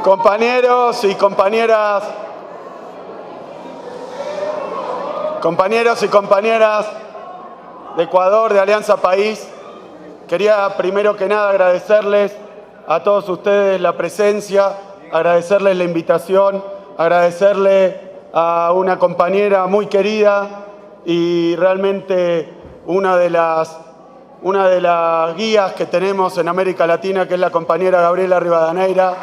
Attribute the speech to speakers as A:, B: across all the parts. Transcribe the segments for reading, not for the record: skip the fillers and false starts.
A: Compañeros y compañeras de Ecuador, de Alianza País, quería primero que nada agradecerles a todos ustedes la presencia, agradecerles la invitación, agradecerle a una compañera muy querida y realmente una de las guías que tenemos en América Latina, que es la compañera Gabriela Rivadeneira.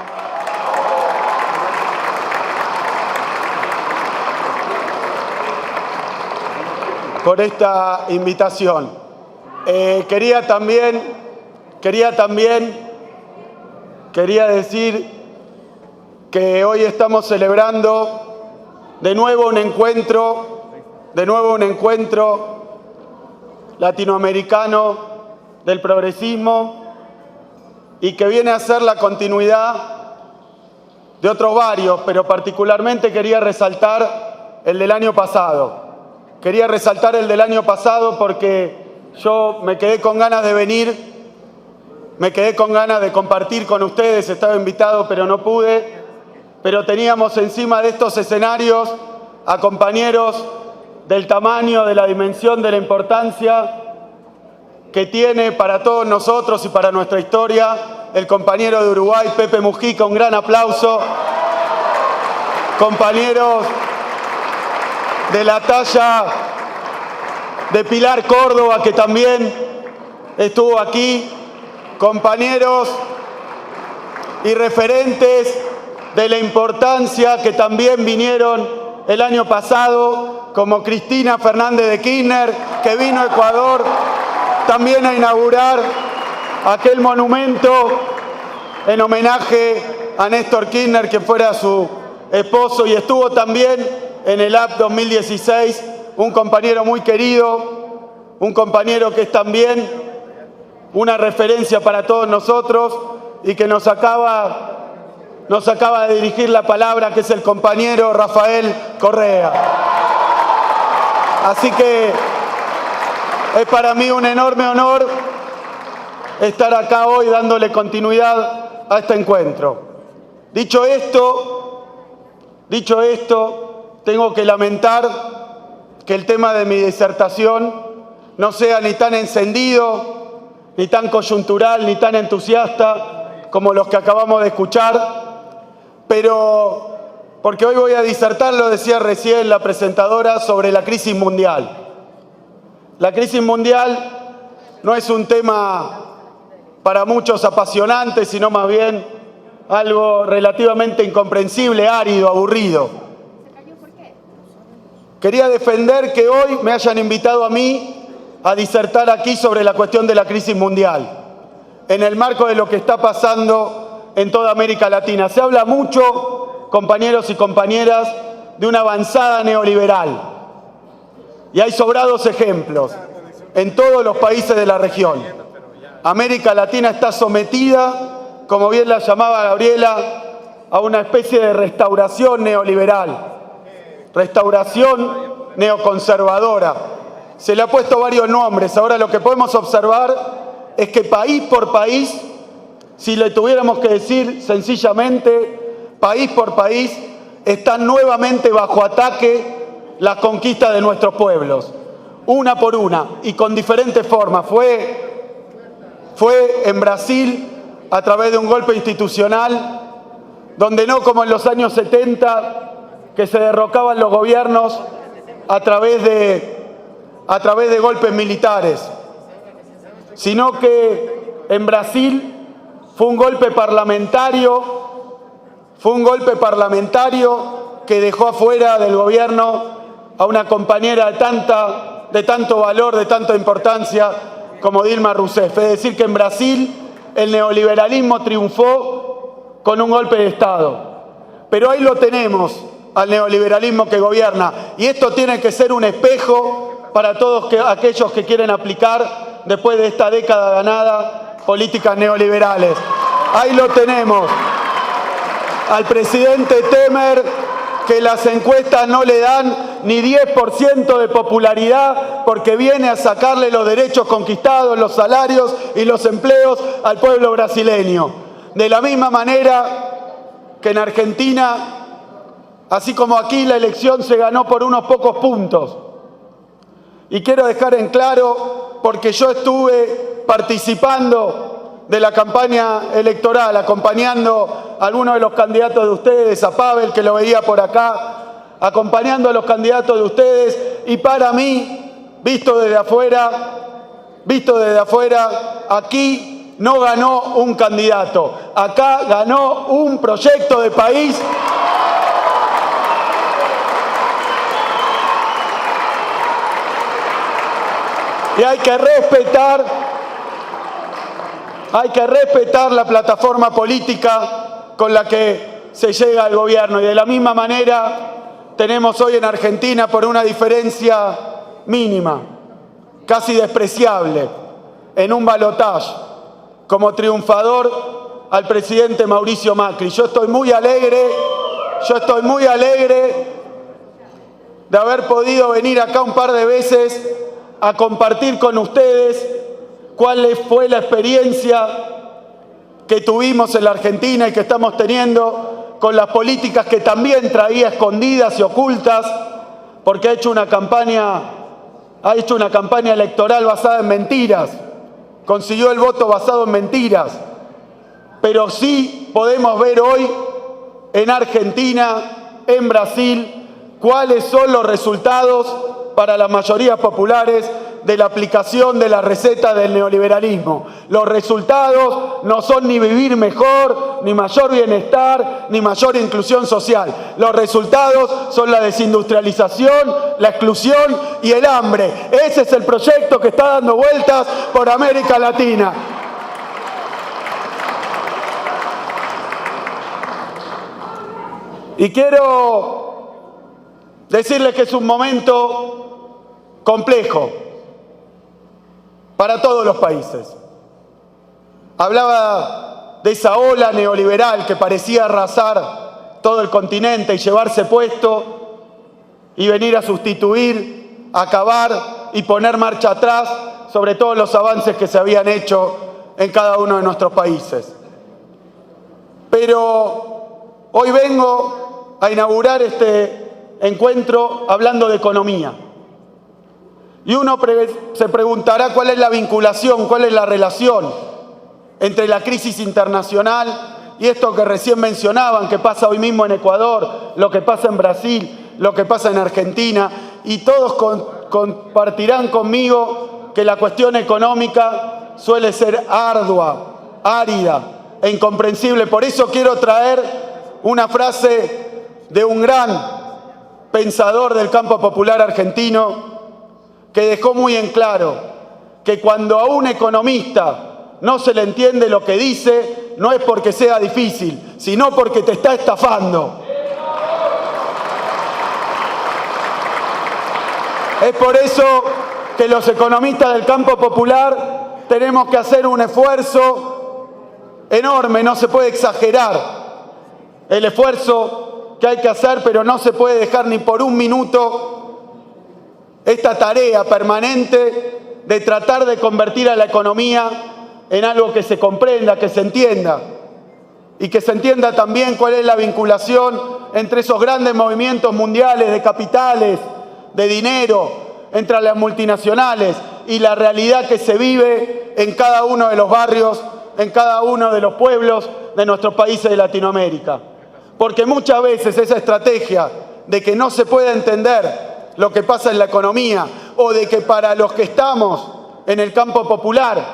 A: Por esta invitación. Quería decir que hoy estamos celebrando de nuevo un encuentro latinoamericano del progresismo y que viene a ser la continuidad de otros varios, pero particularmente quería resaltar el del año pasado. Quería resaltar el del año pasado porque yo me quedé con ganas de venir, me quedé con ganas de compartir con ustedes, estaba invitado pero no pude, pero teníamos encima de estos escenarios a compañeros del tamaño, de la dimensión, de la importancia que tiene para todos nosotros y para nuestra historia el compañero de Uruguay, Pepe Mujica, un gran aplauso. Compañeros de la talla de Pilar Córdoba, que también estuvo aquí, compañeros y referentes de la importancia que también vinieron el año pasado, como Cristina Fernández de Kirchner, que vino a Ecuador también a inaugurar aquel monumento en homenaje a Néstor Kirchner, que fuera su esposo, y estuvo también en el AP 2016, un compañero muy querido, un compañero que es también una referencia para todos nosotros y que nos acaba de dirigir la palabra, que es el compañero Rafael Correa. Así que es para mí un enorme honor estar acá hoy dándole continuidad a este encuentro. Dicho esto, tengo que lamentar que el tema de mi disertación no sea ni tan encendido, ni tan coyuntural, ni tan entusiasta como los que acabamos de escuchar, pero porque hoy voy a disertar, lo decía recién la presentadora, sobre la crisis mundial. La crisis mundial no es un tema para muchos apasionante, sino más bien algo relativamente incomprensible, árido, aburrido. Quería defender que hoy me hayan invitado a mí a disertar aquí sobre la cuestión de la crisis mundial, en el marco de lo que está pasando en toda América Latina. Se habla mucho, compañeros y compañeras, de una avanzada neoliberal. Y hay sobrados ejemplos en todos los países de la región. América Latina está sometida, como bien la llamaba Gabriela, a una especie de restauración neoliberal, restauración neoconservadora. Se le ha puesto varios nombres. Ahora lo que podemos observar es que país por país, si le tuviéramos que decir sencillamente, país por país, están nuevamente bajo ataque las conquistas de nuestros pueblos, una por una y con diferentes formas. Fue en Brasil a través de un golpe institucional, donde no como en los años 70, que se derrocaban los gobiernos a través de golpes militares, sino que en Brasil fue un golpe parlamentario que dejó afuera del gobierno a una compañera de tanto valor, de tanta importancia como Dilma Rousseff. Es decir, que en Brasil el neoliberalismo triunfó con un golpe de Estado. Pero ahí lo tenemos, al neoliberalismo que gobierna. Y esto tiene que ser un espejo para todos aquellos que quieren aplicar, después de esta década ganada, políticas neoliberales. Ahí lo tenemos. Al presidente Temer, que las encuestas no le dan ni 10% de popularidad, porque viene a sacarle los derechos conquistados, los salarios y los empleos al pueblo brasileño. De la misma manera que en Argentina, así como aquí, la elección se ganó por unos pocos puntos. Y quiero dejar en claro, porque yo estuve participando de la campaña electoral, acompañando a algunos de los candidatos de ustedes, a Pavel, que lo veía por acá, acompañando a los candidatos de ustedes, y para mí, visto desde afuera, aquí no ganó un candidato, acá ganó un proyecto de país. Y hay que respetar la plataforma política con la que se llega al gobierno. Y de la misma manera tenemos hoy en Argentina, por una diferencia mínima, casi despreciable, en un balotaje, como triunfador al presidente Mauricio Macri. Yo estoy muy alegre de haber podido venir acá un par de veces a compartir con ustedes cuál fue la experiencia que tuvimos en la Argentina y que estamos teniendo con las políticas que también traía escondidas y ocultas, porque ha hecho una campaña electoral basada en mentiras, consiguió el voto basado en mentiras, pero sí podemos ver hoy en Argentina, en Brasil, cuáles son los resultados para las mayorías populares de la aplicación de la receta del neoliberalismo. Los resultados no son ni vivir mejor, ni mayor bienestar, ni mayor inclusión social. Los resultados son la desindustrialización, la exclusión y el hambre. Ese es el proyecto que está dando vueltas por América Latina. Y quiero decirles que es un momento complejo para todos los países. Hablaba de esa ola neoliberal que parecía arrasar todo el continente y llevarse puesto y venir a sustituir, acabar y poner marcha atrás sobre todos los avances que se habían hecho en cada uno de nuestros países. Pero hoy vengo a inaugurar este encuentro hablando de economía. Y uno se preguntará cuál es la vinculación, cuál es la relación entre la crisis internacional y esto que recién mencionaban, que pasa hoy mismo en Ecuador, lo que pasa en Brasil, lo que pasa en Argentina, y todos compartirán conmigo que la cuestión económica suele ser ardua, árida e incomprensible. Por eso quiero traer una frase de un gran pensador del campo popular argentino, que dejó muy en claro que cuando a un economista no se le entiende lo que dice, no es porque sea difícil, sino porque te está estafando. Es por eso que los economistas del campo popular tenemos que hacer un esfuerzo enorme, no se puede exagerar el esfuerzo que hay que hacer, pero no se puede dejar ni por un minuto esta tarea permanente de tratar de convertir a la economía en algo que se comprenda, que se entienda, y que se entienda también cuál es la vinculación entre esos grandes movimientos mundiales de capitales, de dinero, entre las multinacionales y la realidad que se vive en cada uno de los barrios, en cada uno de los pueblos de nuestros países de Latinoamérica. Porque muchas veces esa estrategia de que no se puede entender lo que pasa en la economía, o de que para los que estamos en el campo popular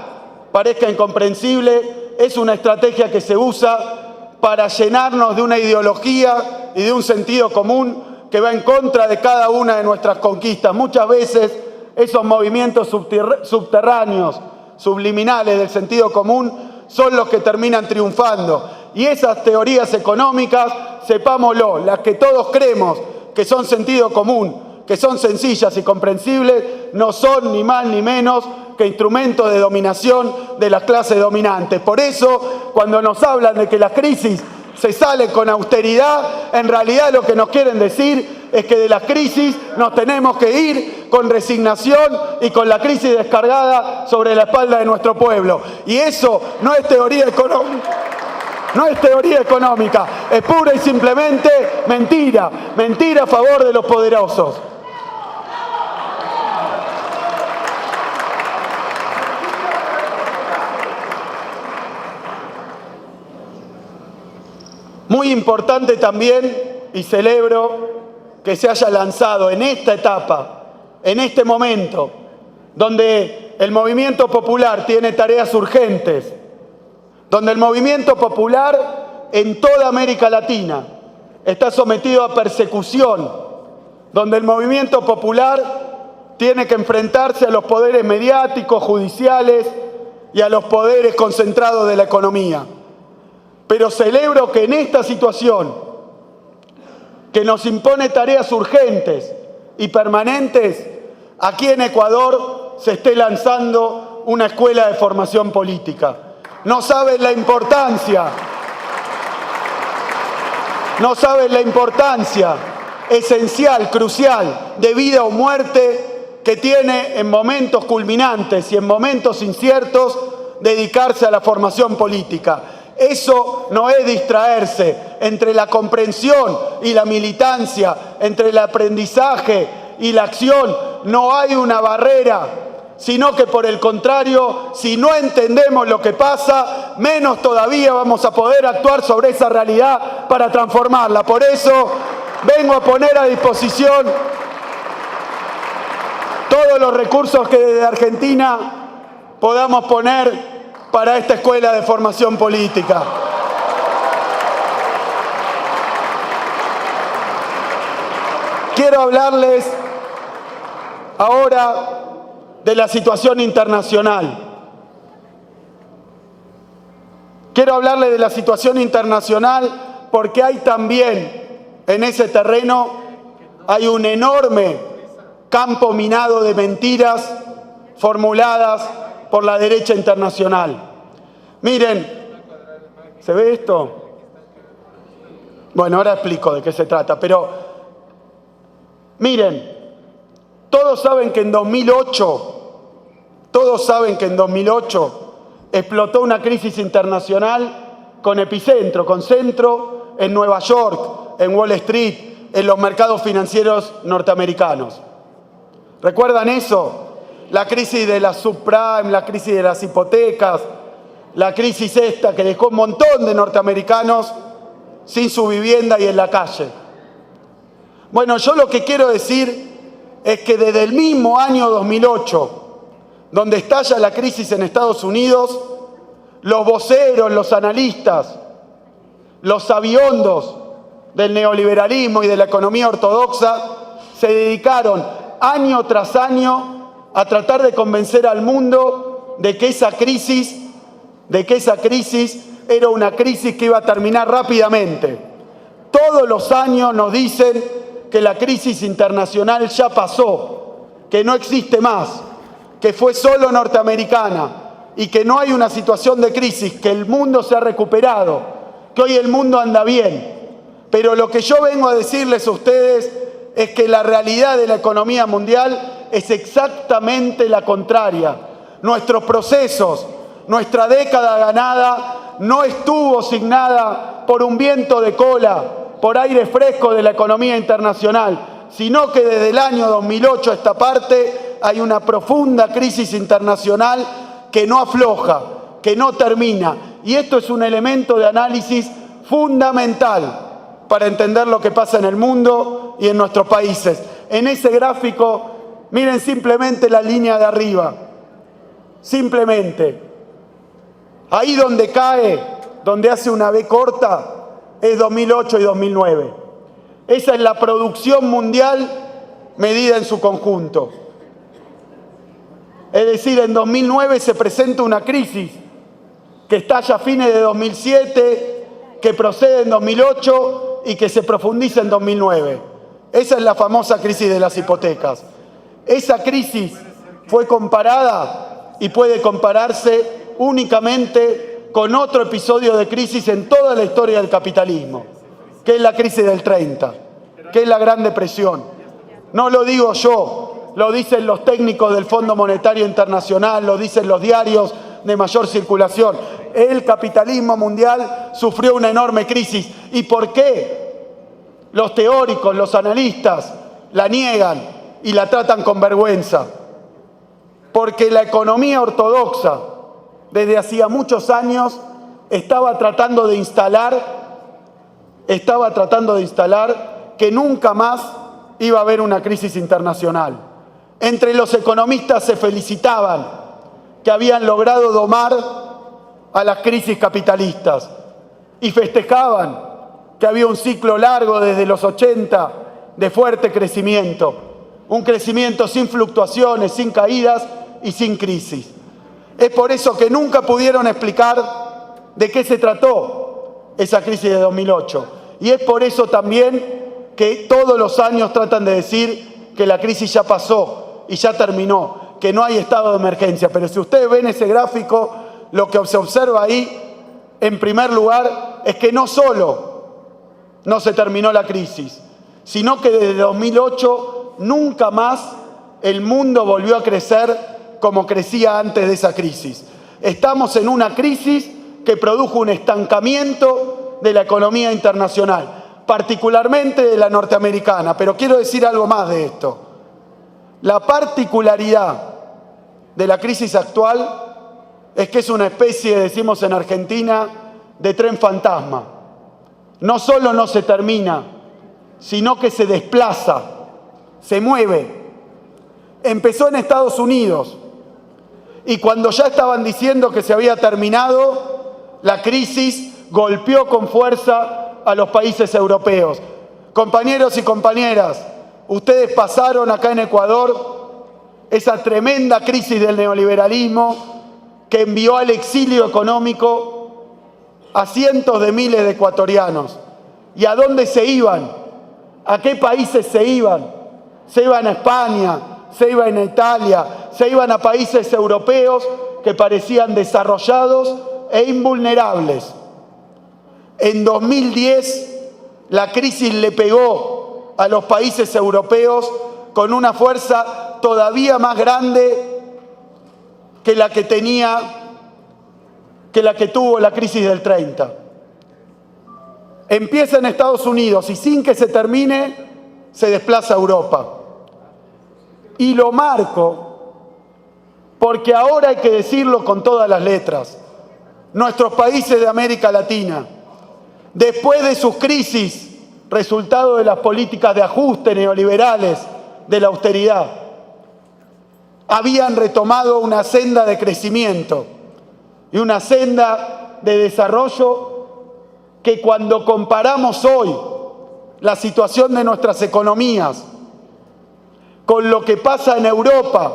A: parezca incomprensible, es una estrategia que se usa para llenarnos de una ideología y de un sentido común que va en contra de cada una de nuestras conquistas. Muchas veces esos movimientos subterráneos, subliminales del sentido común, son los que terminan triunfando. Y esas teorías económicas, sepámoslo, las que todos creemos que son sentido común, que son sencillas y comprensibles, no son ni más ni menos que instrumentos de dominación de las clases dominantes. Por eso, cuando nos hablan de que la crisis se sale con austeridad, en realidad lo que nos quieren decir es que de la crisis nos tenemos que ir con resignación y con la crisis descargada sobre la espalda de nuestro pueblo. Y eso no es teoría económica. No es teoría económica, es pura y simplemente mentira. Mentira a favor de los poderosos. Muy importante también, y celebro que se haya lanzado en esta etapa, en este momento, donde el movimiento popular tiene tareas urgentes, donde el movimiento popular en toda América Latina está sometido a persecución, donde el movimiento popular tiene que enfrentarse a los poderes mediáticos, judiciales y a los poderes concentrados de la economía. Pero celebro que en esta situación, que nos impone tareas urgentes y permanentes, aquí en Ecuador se esté lanzando una escuela de formación política. No saben la importancia esencial, crucial, de vida o muerte que tiene en momentos culminantes y en momentos inciertos dedicarse a la formación política. Eso no es distraerse entre la comprensión y la militancia, entre el aprendizaje y la acción. No hay una barrera, sino que por el contrario, si no entendemos lo que pasa, menos todavía vamos a poder actuar sobre esa realidad para transformarla. Por eso vengo a poner a disposición todos los recursos que desde Argentina podamos poner para esta escuela de formación política. Quiero hablarles ahora de la situación internacional. Quiero hablarles de la situación internacional porque hay también en ese terreno hay un enorme campo minado de mentiras formuladas por la derecha internacional. Miren, ¿se ve esto? Bueno, ahora explico de qué se trata, pero miren, todos saben que en 2008 explotó una crisis internacional con epicentro, con centro en Nueva York, en Wall Street, en los mercados financieros norteamericanos. ¿Recuerdan eso? La crisis de la subprime, la crisis de las hipotecas, la crisis esta que dejó un montón de norteamericanos sin su vivienda y en la calle. Bueno, yo lo que quiero decir es que desde el mismo año 2008, donde estalla la crisis en Estados Unidos, los voceros, los analistas, los sabiondos del neoliberalismo y de la economía ortodoxa se dedicaron año tras año a tratar de convencer al mundo de que esa crisis era una crisis que iba a terminar rápidamente. Todos los años nos dicen que la crisis internacional ya pasó, que no existe más, que fue solo norteamericana y que no hay una situación de crisis, que el mundo se ha recuperado, que hoy el mundo anda bien. Pero lo que yo vengo a decirles a ustedes es que la realidad de la economía mundial es exactamente la contraria. Nuestros procesos, nuestra década ganada no estuvo signada por un viento de cola, por aire fresco de la economía internacional, sino que desde el año 2008 a esta parte hay una profunda crisis internacional que no afloja, que no termina. Y esto es un elemento de análisis fundamental para entender lo que pasa en el mundo y en nuestros países. En ese gráfico, miren simplemente la línea de arriba. Simplemente. Ahí donde cae, donde hace una V corta, es 2008 y 2009. Esa es la producción mundial medida en su conjunto. Es decir, en 2009 se presenta una crisis que estalla a fines de 2007, que procede en 2008 y que se profundiza en 2009. Esa es la famosa crisis de las hipotecas. Esa crisis fue comparada y puede compararse únicamente con otro episodio de crisis en toda la historia del capitalismo, que es la crisis del 30, que es la Gran Depresión. No lo digo yo, lo dicen los técnicos del Fondo Monetario Internacional, lo dicen los diarios de mayor circulación. el capitalismo mundial sufrió una enorme crisis. ¿Y por qué? Los teóricos, los analistas la niegan y la tratan con vergüenza. Porque la economía ortodoxa, desde hacía muchos años, estaba tratando de instalar que nunca más iba a haber una crisis internacional. Entre los economistas se felicitaban que habían logrado domar a las crisis capitalistas y festejaban que había un ciclo largo desde los 80 de fuerte crecimiento, un crecimiento sin fluctuaciones, sin caídas y sin crisis. Es por eso que nunca pudieron explicar de qué se trató esa crisis de 2008. Y es por eso también que todos los años tratan de decir que la crisis ya pasó y ya terminó, que no hay estado de emergencia. Pero si ustedes ven ese gráfico, lo que se observa ahí, en primer lugar, es que no solo no se terminó la crisis, sino que desde 2008 nunca más el mundo volvió a crecer como crecía antes de esa crisis. Estamos en una crisis que produjo un estancamiento de la economía internacional, particularmente de la norteamericana. Pero quiero decir algo más de esto. La particularidad de la crisis actual es que es una especie, decimos en Argentina, de tren fantasma. No solo no se termina, sino que se desplaza, se mueve. Empezó en Estados Unidos y cuando ya estaban diciendo que se había terminado, la crisis golpeó con fuerza a los países europeos. Compañeros y compañeras, ustedes pasaron acá en Ecuador esa tremenda crisis del neoliberalismo que envió al exilio económico a cientos de miles de ecuatorianos. ¿Y a dónde se iban? ¿A qué países se iban? Se iban a España, se iban a Italia, se iban a países europeos que parecían desarrollados e invulnerables. En 2010, la crisis le pegó a los países europeos con una fuerza todavía más grande que la que tuvo la crisis del 30. Empieza en Estados Unidos y sin que se termine, se desplaza a Europa. Y lo marco porque ahora hay que decirlo con todas las letras. Nuestros países de América Latina, después de sus crisis, resultado de las políticas de ajuste neoliberales, de la austeridad, habían retomado una senda de crecimiento y una senda de desarrollo que cuando comparamos hoy la situación de nuestras economías con lo que pasa en Europa,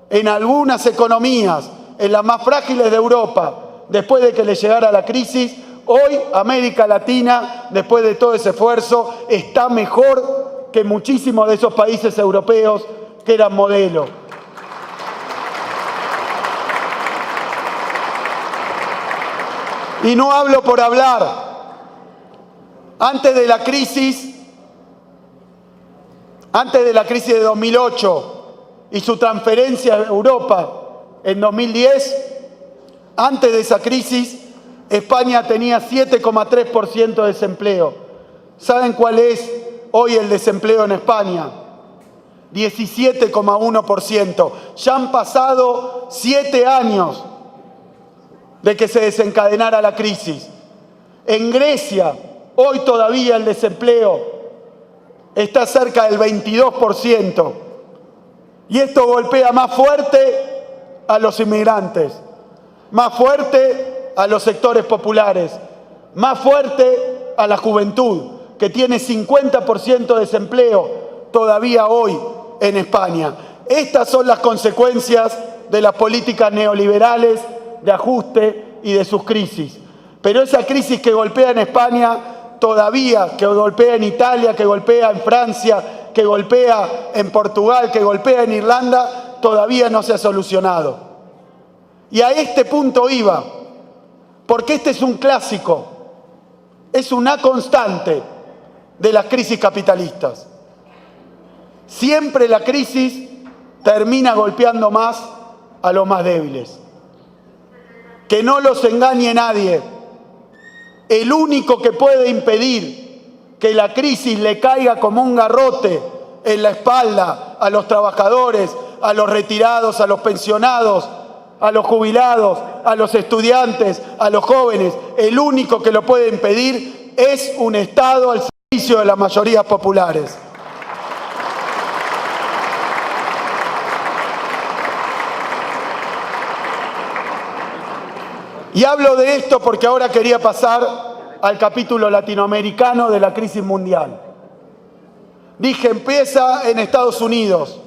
A: en algunas economías, en las más frágiles de Europa, después de que le llegara la crisis, hoy América Latina, después de todo ese esfuerzo, está mejor que muchísimos de esos países europeos que eran modelo. Y no hablo por hablar. Antes de la crisis de 2008 y su transferencia a Europa en 2010, antes de esa crisis, España tenía 7,3% de desempleo. ¿Saben cuál es hoy el desempleo en España? 17,1%. Ya han pasado 7 años de que se desencadenara la crisis. En Grecia, hoy todavía el desempleo está cerca del 22%. Y esto golpea más fuerte a los inmigrantes, más fuerte a los sectores populares, más fuerte a la juventud, que tiene 50% de desempleo todavía hoy en España. Estas son las consecuencias de las políticas neoliberales de ajuste y de sus crisis. Pero esa crisis que golpea en España todavía, que golpea en Italia, que golpea en Francia, que golpea en Portugal, que golpea en Irlanda, todavía no se ha solucionado. Y a este punto iba, porque este es un clásico, es una constante de las crisis capitalistas. Siempre la crisis termina golpeando más a los más débiles. Que no los engañe nadie. El único que puede impedir que la crisis le caiga como un garrote en la espalda a los trabajadores, a los retirados, a los pensionados, a los jubilados, a los estudiantes, a los jóvenes, el único que lo puede impedir es un Estado al servicio de las mayorías populares. Y hablo de esto porque ahora quería pasar al capítulo latinoamericano de la crisis mundial. Dije, empieza en Estados Unidos,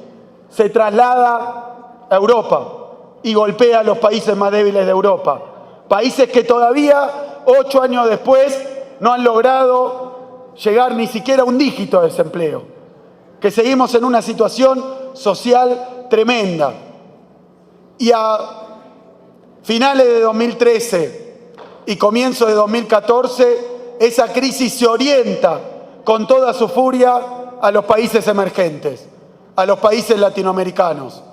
A: se traslada a Europa y golpea a los países más débiles de Europa. Países que todavía, 8 años después, no han logrado llegar ni siquiera a un dígito de desempleo. Que seguimos en una situación social tremenda. Y a finales de 2013 y comienzo de 2014, esa crisis se orienta con toda su furia a los países emergentes, a los países latinoamericanos.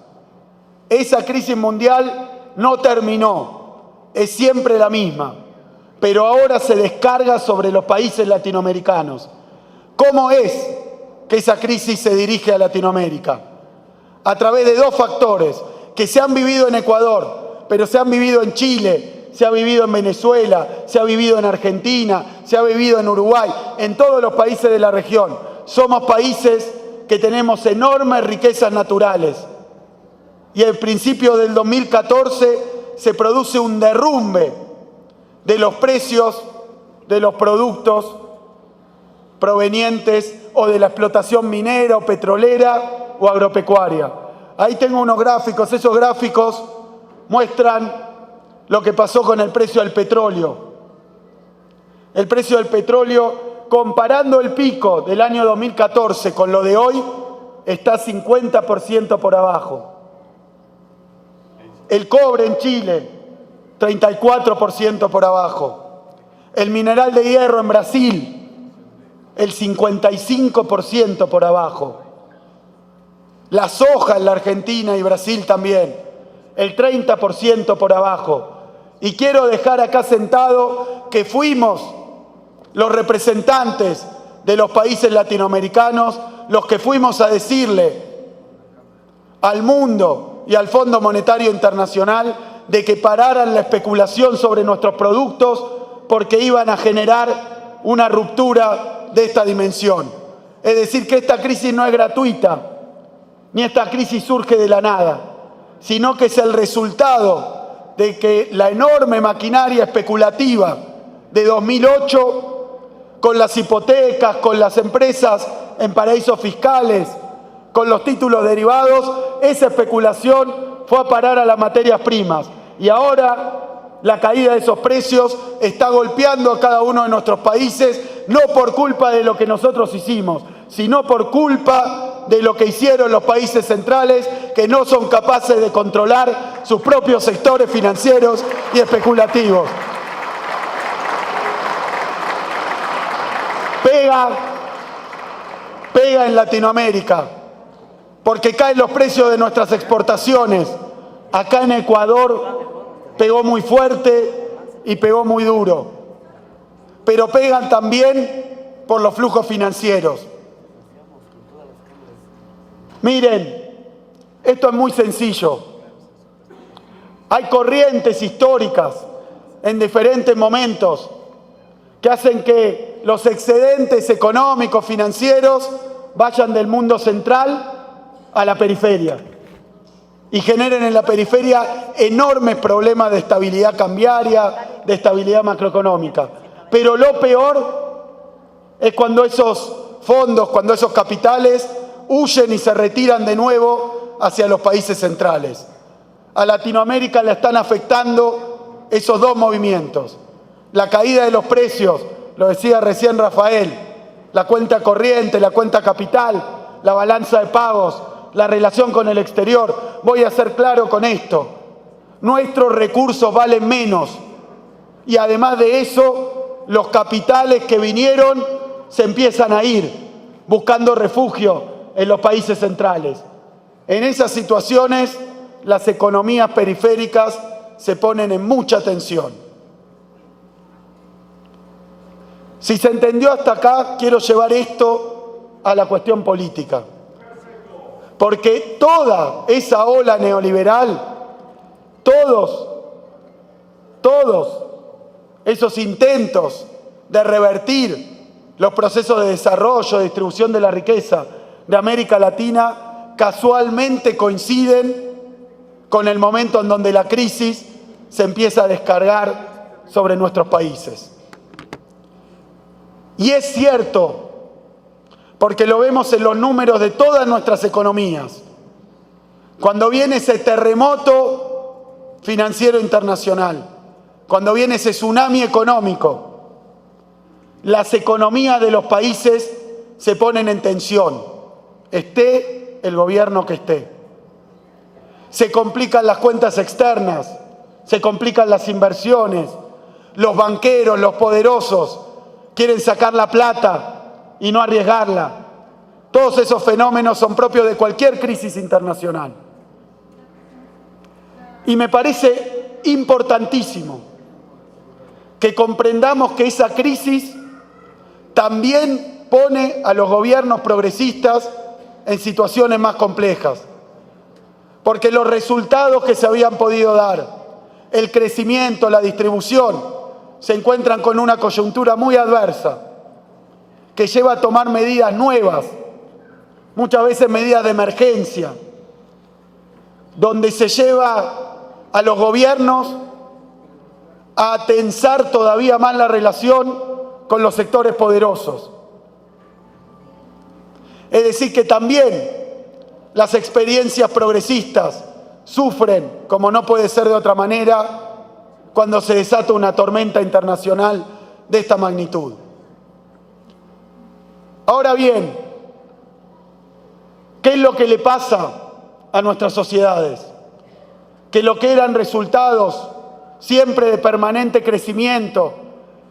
A: Esa crisis mundial no terminó, es siempre la misma, pero ahora se descarga sobre los países latinoamericanos. ¿Cómo es que esa crisis se dirige a Latinoamérica? A través de 2 factores que se han vivido en Ecuador, pero se han vivido en Chile, se ha vivido en Venezuela, se ha vivido en Argentina, se ha vivido en Uruguay, en todos los países de la región. Somos países que tenemos enormes riquezas naturales. Y al principio del 2014 se produce un derrumbe de los precios de los productos provenientes o de la explotación minera o petrolera o agropecuaria. Ahí tengo unos gráficos, esos gráficos muestran lo que pasó con el precio del petróleo. El precio del petróleo, comparando el pico del año 2014 con lo de hoy, está 50% por abajo. El cobre en Chile, 34% por abajo. El mineral de hierro en Brasil, el 55% por abajo. La soja en la Argentina y Brasil también, el 30% por abajo. Y quiero dejar acá sentado que fuimos los representantes de los países latinoamericanos los que fuimos a decirle al mundo y al Fondo Monetario Internacional de que pararan la especulación sobre nuestros productos porque iban a generar una ruptura de esta dimensión. Es decir, que esta crisis no es gratuita, ni esta crisis surge de la nada, sino que es el resultado de que la enorme maquinaria especulativa de 2008, con las hipotecas, con las empresas en paraísos fiscales, con los títulos derivados, esa especulación fue a parar a las materias primas. Y ahora la caída de esos precios está golpeando a cada uno de nuestros países, no por culpa de lo que nosotros hicimos, sino por culpa de lo que hicieron los países centrales, que no son capaces de controlar sus propios sectores financieros y especulativos. Pega en Latinoamérica, porque caen los precios de nuestras exportaciones. Acá en Ecuador pegó muy fuerte y pegó muy duro, pero pegan también por los flujos financieros. Miren, esto es muy sencillo. Hay corrientes históricas en diferentes momentos que hacen que los excedentes económicos, financieros, vayan del mundo central a la periferia y generen en la periferia enormes problemas de estabilidad cambiaria, de estabilidad macroeconómica. Pero lo peor es cuando esos fondos, cuando esos capitales huyen y se retiran de nuevo hacia los países centrales. A Latinoamérica le están afectando esos 2 movimientos. La caída de los precios, lo decía recién Rafael, la cuenta corriente, la cuenta capital, la balanza de pagos, la relación con el exterior. Voy a ser claro con esto. Nuestros recursos valen menos. Y además de eso, los capitales que vinieron se empiezan a ir, buscando refugio en los países centrales. En esas situaciones, las economías periféricas se ponen en mucha tensión. Si se entendió hasta acá, quiero llevar esto a la cuestión política. Porque toda esa ola neoliberal, todos esos intentos de revertir los procesos de desarrollo, de distribución de la riqueza de América Latina, casualmente coinciden con el momento en donde la crisis se empieza a descargar sobre nuestros países. Y es cierto, porque lo vemos en los números de todas nuestras economías. Cuando viene ese terremoto financiero internacional, cuando viene ese tsunami económico, las economías de los países se ponen en tensión, esté el gobierno que esté. Se complican las cuentas externas, se complican las inversiones, los banqueros, los poderosos, quieren sacar la plata y no arriesgarla. Todos esos fenómenos son propios de cualquier crisis internacional. Y me parece importantísimo que comprendamos que esa crisis también pone a los gobiernos progresistas en situaciones más complejas. Porque los resultados que se habían podido dar, el crecimiento, la distribución, se encuentran con una coyuntura muy adversa que lleva a tomar medidas nuevas, muchas veces medidas de emergencia, donde se lleva a los gobiernos a tensar todavía más la relación con los sectores poderosos. Es decir, que también las experiencias progresistas sufren, como no puede ser de otra manera, cuando se desata una tormenta internacional de esta magnitud. Ahora bien, ¿qué es lo que le pasa a nuestras sociedades? Que lo que eran resultados siempre de permanente crecimiento,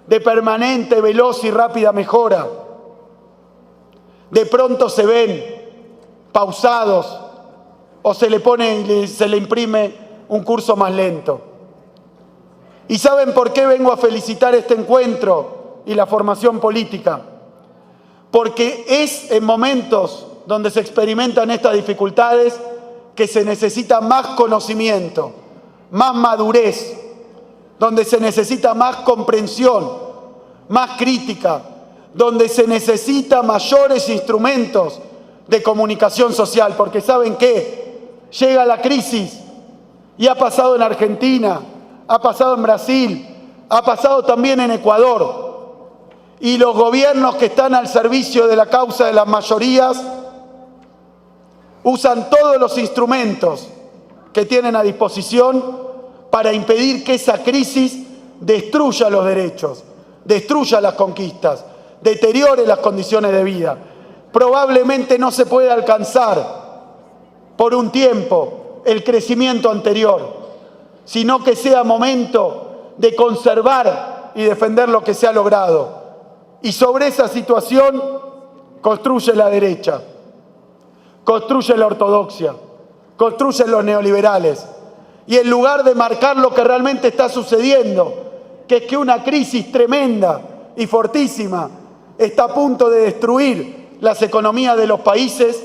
A: de permanente, veloz y rápida mejora, de pronto se ven pausados o se le imprime un curso más lento. ¿Y saben por qué vengo a felicitar este encuentro y la formación política? Porque es en momentos donde se experimentan estas dificultades que se necesita más conocimiento, más madurez, donde se necesita más comprensión, más crítica, donde se necesita mayores instrumentos de comunicación social. Porque ¿saben qué? Llega la crisis y ha pasado en Argentina, ha pasado en Brasil, ha pasado también en Ecuador. Y los gobiernos que están al servicio de la causa de las mayorías usan todos los instrumentos que tienen a disposición para impedir que esa crisis destruya los derechos, destruya las conquistas, deteriore las condiciones de vida. Probablemente no se puede alcanzar por un tiempo el crecimiento anterior, sino que sea momento de conservar y defender lo que se ha logrado. Y sobre esa situación construye la derecha, construye la ortodoxia, construyen los neoliberales. Y en lugar de marcar lo que realmente está sucediendo, que es que una crisis tremenda y fortísima está a punto de destruir las economías de los países,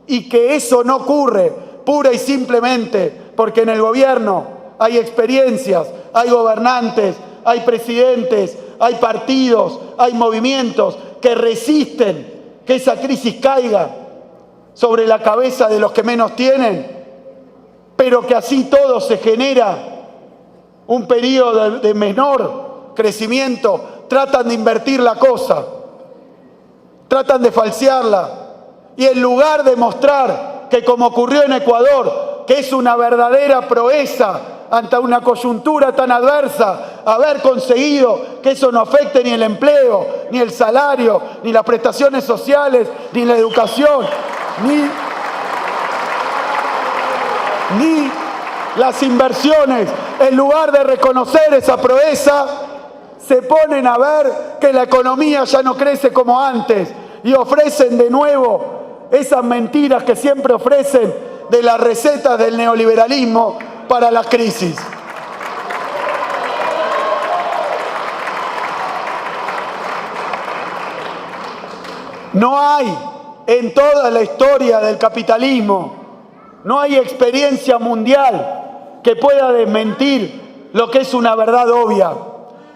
A: y que eso no ocurre pura y simplemente porque en el gobierno hay experiencias, hay gobernantes, hay presidentes, hay partidos, hay movimientos que resisten que esa crisis caiga sobre la cabeza de los que menos tienen, pero que así todo se genera un periodo de menor crecimiento. Tratan de invertir la cosa, tratan de falsearla, y en lugar de mostrar que, como ocurrió en Ecuador, que es una verdadera proeza ante una coyuntura tan adversa, haber conseguido que eso no afecte ni el empleo, ni el salario, ni las prestaciones sociales, ni la educación, ni las inversiones. En lugar de reconocer esa proeza, se ponen a ver que la economía ya no crece como antes y ofrecen de nuevo esas mentiras que siempre ofrecen de las recetas del neoliberalismo para la crisis. No hay en toda la historia del capitalismo, no hay experiencia mundial que pueda desmentir lo que es una verdad obvia,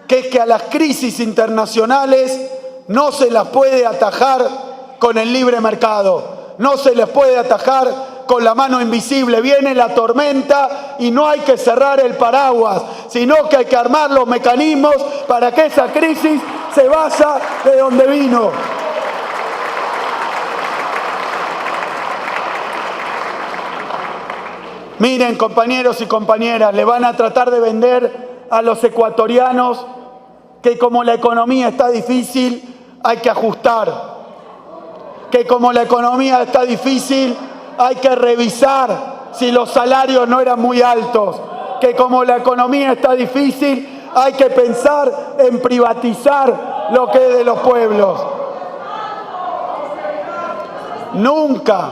A: que es que a las crisis internacionales no se las puede atajar con el libre mercado, no se les puede atajar con la mano invisible. Viene la tormenta y no hay que cerrar el paraguas, sino que hay que armar los mecanismos para que esa crisis se vaya de donde vino. Miren, compañeros y compañeras, le van a tratar de vender a los ecuatorianos que como la economía está difícil, hay que ajustar. Que como la economía está difícil, hay que revisar si los salarios no eran muy altos. Que como la economía está difícil, hay que pensar en privatizar lo que es de los pueblos. Nunca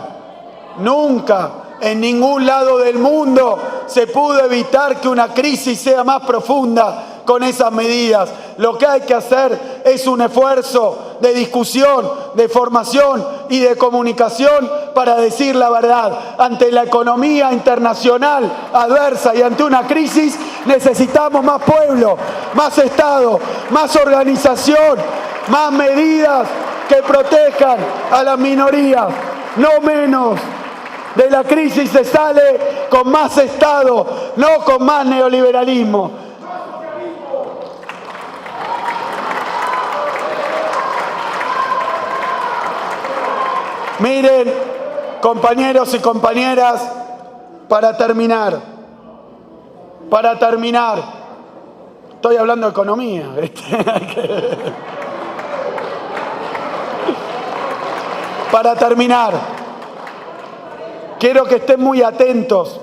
A: en ningún lado del mundo se pudo evitar que una crisis sea más profunda con esas medidas. Lo que hay que hacer es un esfuerzo de discusión, de formación y de comunicación para decir la verdad. Ante la economía internacional adversa y ante una crisis necesitamos más pueblo, más Estado, más organización, más medidas que protejan a las minorías, no menos. De la crisis se sale con más Estado, no con más neoliberalismo. Miren, compañeros y compañeras, para terminar, estoy hablando de economía, Para terminar, quiero que estén muy atentos,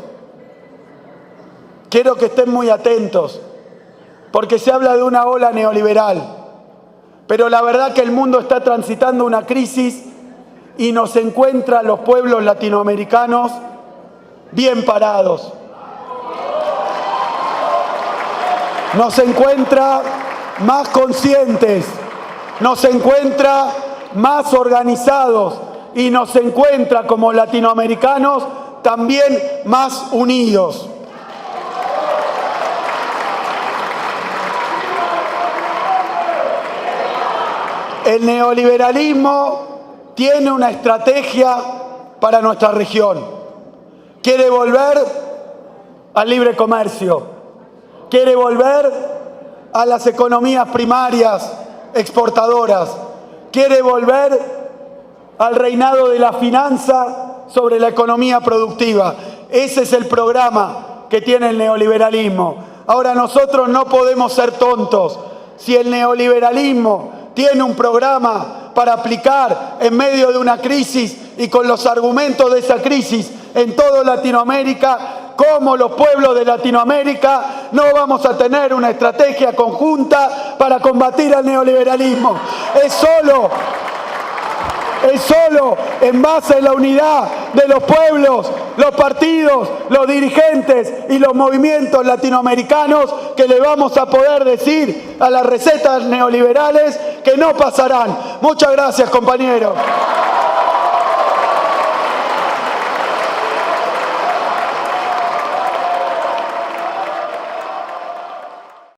A: porque se habla de una ola neoliberal, pero la verdad que el mundo está transitando una crisis y nos encuentra a los pueblos latinoamericanos bien parados. Nos encuentra más conscientes, nos encuentra más organizados y nos encuentra como latinoamericanos también más unidos. El neoliberalismo tiene una estrategia para nuestra región. Quiere volver al libre comercio, quiere volver a las economías primarias exportadoras, quiere volver al reinado de la finanza sobre la economía productiva. Ese es el programa que tiene el neoliberalismo. Ahora, nosotros no podemos ser tontos. Si el neoliberalismo tiene un programa para aplicar en medio de una crisis y con los argumentos de esa crisis en toda Latinoamérica, como los pueblos de Latinoamérica no vamos a tener una estrategia conjunta para combatir al neoliberalismo. Es solo en base a la unidad de los pueblos, los partidos, los dirigentes y los movimientos latinoamericanos que le vamos a poder decir a las recetas neoliberales que no pasarán. Muchas gracias, compañeros.